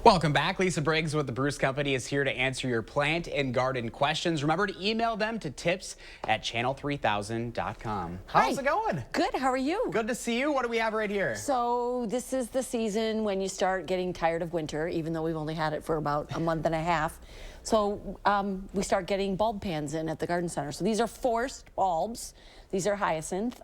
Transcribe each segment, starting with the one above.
Welcome back. Lisa Briggs with the Bruce Company is here to answer your plant and garden questions. Remember to email them to tips@channel3000.com. How's it going? Good. How are you? Good to see you. What do we have right here? So this is the season when you start getting tired of winter, even though we've only had it for about a month and a half. So we start getting bulb pans in at the garden center. So these are forced bulbs. These are hyacinth,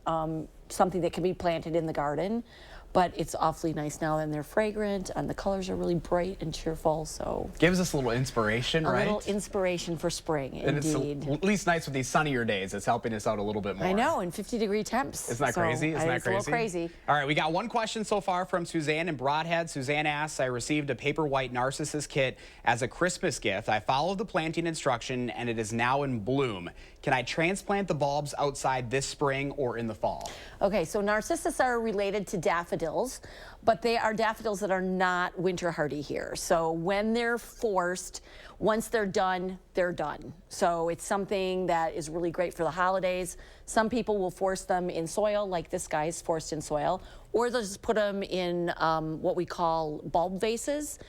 something that can be planted in the garden. But it's awfully nice now, and they're fragrant, and the colors are really bright and cheerful. So gives us a little inspiration, right? A little inspiration for spring, indeed. It's at least nice with these sunnier days. It's helping us out a little bit more. I know, and 50-degree temps. Isn't that crazy? Isn't that crazy? It's a little crazy. All right, we got one question so far from Suzanne in Broadhead. Suzanne asks, I received a paper white Narcissus kit as a Christmas gift. I followed the planting instruction, and it is now in bloom. Can I transplant the bulbs outside this spring or in the fall? Okay, so Narcissus are related to daffodils, but they are daffodils that are not winter hardy here. So when they're forced, once they're done, they're done. So it's something that is really great for the holidays. Some people will force them in soil, like this guy's forced in soil, or they'll just put them in what we call bulb vases,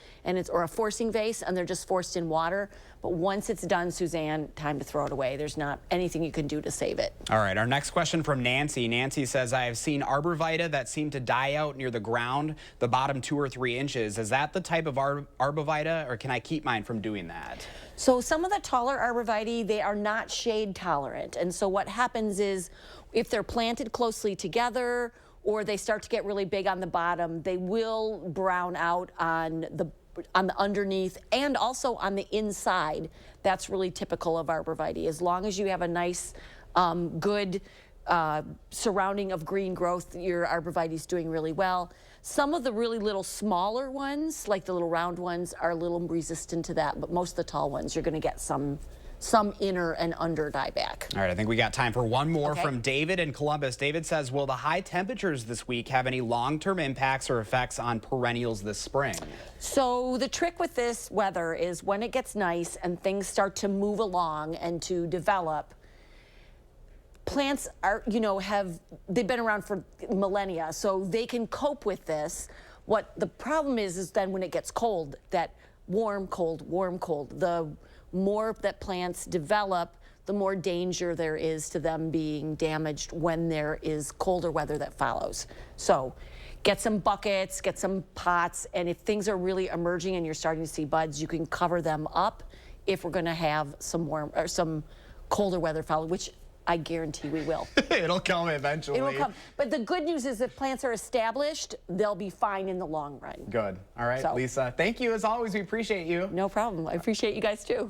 or a forcing vase, and they're just forced in water. But once it's done, Suzanne, time to throw it away. There's not anything you can do to save it. All right, our next question from Nancy. Nancy says, I have seen Arborita that seem to die out near the ground, the bottom 2 or 3 inches. Is that the type of Arborita, or can I keep mine from doing that? So some of the taller Arborvitae, they are not shade tolerant. And so what happens is if they're planted closely together or they start to get really big on the bottom, they will brown out on the underneath and also on the inside. That's really typical of Arborvitae. As long as you have a nice, good surrounding of green growth, your Arborvitae is doing really well. Some of the really little smaller ones, like the little round ones, are a little resistant to that, but most of the tall ones, you're going to get some inner and under dieback. All right, I think we got time for one more from David in Columbus. David says, will the high temperatures this week have any long-term impacts or effects on perennials this spring? So the trick with this weather is when it gets nice and things start to move along and to develop, plants are, they've been around for millennia, so they can cope with this. What the problem is then when it gets cold, that warm, cold, the more that plants develop, the more danger there is to them being damaged when there is colder weather that follows. So get some buckets, get some pots, and if things are really emerging and you're starting to see buds, you can cover them up if we're going to have some warm or some colder weather follow, which I guarantee we will. It'll come eventually. It will come. But the good news is if plants are established, they'll be fine in the long run. Good. All right, Lisa, thank you as always. We appreciate you. No problem. I appreciate you guys too.